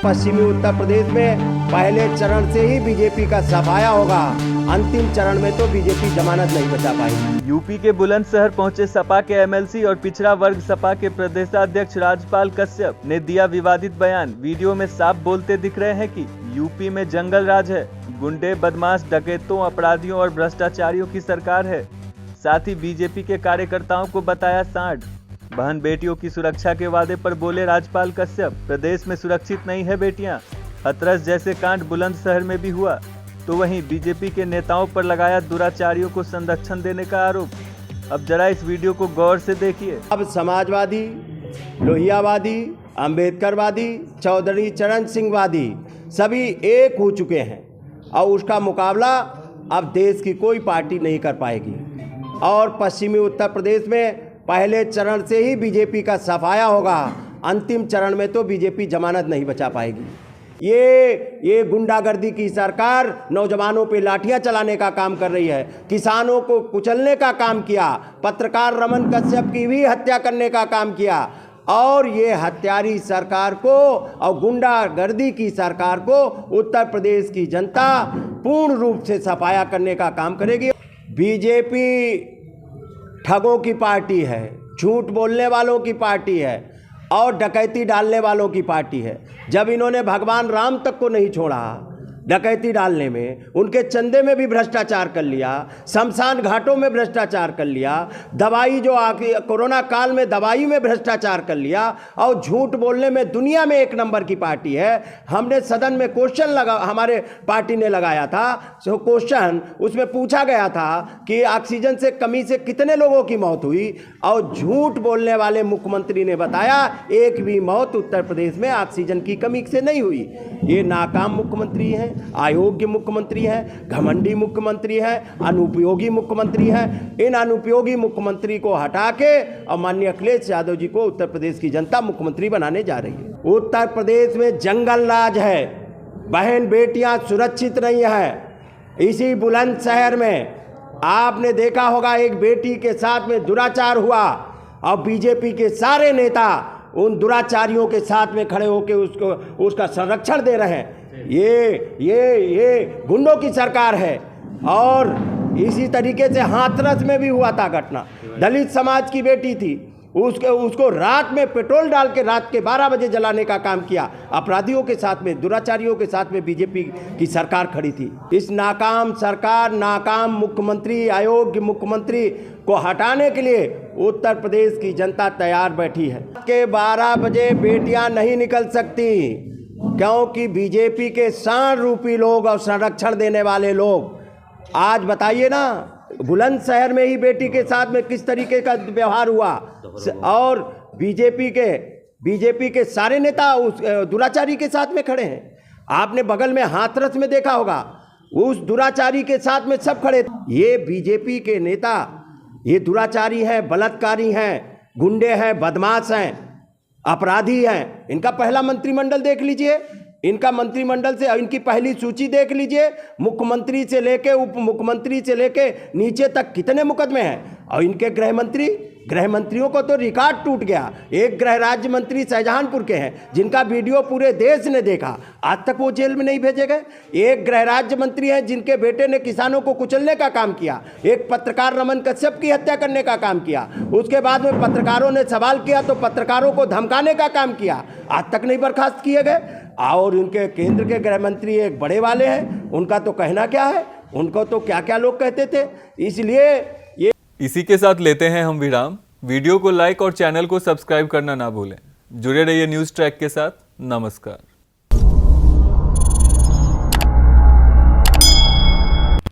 पश्चिमी उत्तर प्रदेश में पहले चरण से ही बीजेपी का सफाया होगा। अंतिम चरण में तो बीजेपी जमानत नहीं बचा पाएगी। यूपी के बुलंदशहर पहुंचे सपा के एमएलसी और पिछड़ा वर्ग सपा के प्रदेशाध्यक्ष राजपाल कश्यप ने दिया विवादित बयान। वीडियो में साफ बोलते दिख रहे हैं कि यूपी में जंगल राज है, गुंडे, बदमाश, डकैतों, अपराधियों और भ्रष्टाचारियों की सरकार है। साथ ही बीजेपी के कार्यकर्ताओं को बताया सांड। बहन बेटियों की सुरक्षा के वादे पर बोले राजपाल कश्यप, प्रदेश में सुरक्षित नहीं है बेटियां। हाथरस जैसे कांड बुलंदशहर में भी हुआ, तो वहीं बीजेपी के नेताओं पर लगाया दुराचारियों को संरक्षण देने का आरोप। अब जरा इस वीडियो को गौर से देखिए। अब समाजवादी, लोहियावादी, अंबेडकरवादी, चौधरी चरण सिंहवादी सभी एक हो चुके हैं और उसका मुकाबला अब देश की कोई पार्टी नहीं कर पाएगी। और पश्चिमी उत्तर प्रदेश में पहले चरण से ही बीजेपी का सफाया होगा। अंतिम चरण में तो बीजेपी जमानत नहीं बचा पाएगी। ये गुंडागर्दी की सरकार नौजवानों पे लाठियां चलाने का काम कर रही है, किसानों को कुचलने का काम किया, पत्रकार रमन कश्यप की भी हत्या करने का काम किया। और ये हत्यारी सरकार को और गुंडागर्दी की सरकार को उत्तर प्रदेश की जनता पूर्ण रूप से सफाया करने का काम करेगी। बीजेपी ठगों की पार्टी है, झूठ बोलने वालों की पार्टी है और डकैती डालने वालों की पार्टी है। जब इन्होंने भगवान राम तक को नहीं छोड़ा डकैती डालने में, उनके चंदे में भी भ्रष्टाचार कर लिया, शमशान घाटों में भ्रष्टाचार कर लिया, दवाई जो कोरोना काल में दवाई में भ्रष्टाचार कर लिया और झूठ बोलने में दुनिया में एक नंबर की पार्टी है। हमने सदन में क्वेश्चन हमारे पार्टी ने लगाया था, सो क्वेश्चन उसमें पूछा गया था कि ऑक्सीजन से कमी से कितने लोगों की मौत हुई, और झूठ बोलने वाले मुख्यमंत्री ने बताया एक भी मौत उत्तर प्रदेश में ऑक्सीजन की कमी से नहीं हुई। ये नाकाम मुख्यमंत्री हैं, अयोग्य मुख्यमंत्री हैं, घमंडी मुख्यमंत्री हैं, अनुपयोगी मुख्यमंत्री हैं। इन अनुपयोगी मुख्यमंत्री को हटा के और माननीय अखिलेश यादव जी को उत्तर प्रदेश की जनता मुख्यमंत्री बनाने जा रही है। उत्तर प्रदेश में जंगल राज है, बहन बेटियां सुरक्षित नहीं है। इसी बुलंदशहर में आपने देखा होगा एक बेटी के साथ में दुराचार हुआ और बीजेपी के सारे नेता उन दुराचारियों के साथ में खड़े होकर उसका संरक्षण दे रहे हैं। ये गुंडों की सरकार है। और इसी तरीके से हाथरस में भी हुआ था घटना। दलित समाज की बेटी थी, उसको रात में पेट्रोल डाल के रात के 12 बजे जलाने का काम किया। अपराधियों के साथ में, दुराचारियों के साथ में बीजेपी की सरकार खड़ी थी। इस नाकाम सरकार, नाकाम मुख्यमंत्री, अयोग्य मुख्यमंत्री को हटाने के लिए उत्तर प्रदेश की जनता तैयार बैठी है। के 12 बजे बेटियां नहीं निकल सकती, क्योंकि बीजेपी के सांड रूपी लोग और संरक्षण देने वाले लोग। आज बताइए ना, बुलंदशहर में ही बेटी के साथ में किस तरीके का व्यवहार हुआ, और बीजेपी के सारे नेता उस दुराचारी के साथ में खड़े हैं। आपने बगल में हाथरस में देखा होगा, उस दुराचारी के साथ में सब खड़े। ये बीजेपी के नेता ये दुराचारी हैं, बलात्कारी हैं, गुंडे हैं, बदमाश हैं, अपराधी हैं। इनका पहला मंत्रिमंडल देख लीजिए, इनका मंत्रिमंडल से इनकी पहली सूची देख लीजिए। मुख्यमंत्री से लेके उप मुख्यमंत्री से लेके नीचे तक कितने मुकदमे हैं। और इनके गृह मंत्रियों को तो रिकॉर्ड टूट गया। एक गृह राज्य मंत्री शाहजहांपुर के हैं, जिनका वीडियो पूरे देश ने देखा, आज तक वो जेल में नहीं भेजे गए। एक गृह राज्य मंत्री हैं जिनके बेटे ने किसानों को कुचलने का काम किया, एक पत्रकार रमन कश्यप की हत्या करने का काम किया। उसके बाद में पत्रकारों ने सवाल किया तो पत्रकारों को धमकाने का काम किया, आज तक नहीं बर्खास्त किए गए। और उनके केंद्र के गृह मंत्री एक बड़े वाले हैं, उनका तो कहना क्या है, उनको तो क्या क्या लोग कहते थे। इसलिए इसी के साथ लेते हैं हम विराम। वीडियो को लाइक और चैनल को सब्सक्राइब करना ना भूलें। जुड़े रहिए न्यूज़ ट्रैक के साथ। नमस्कार।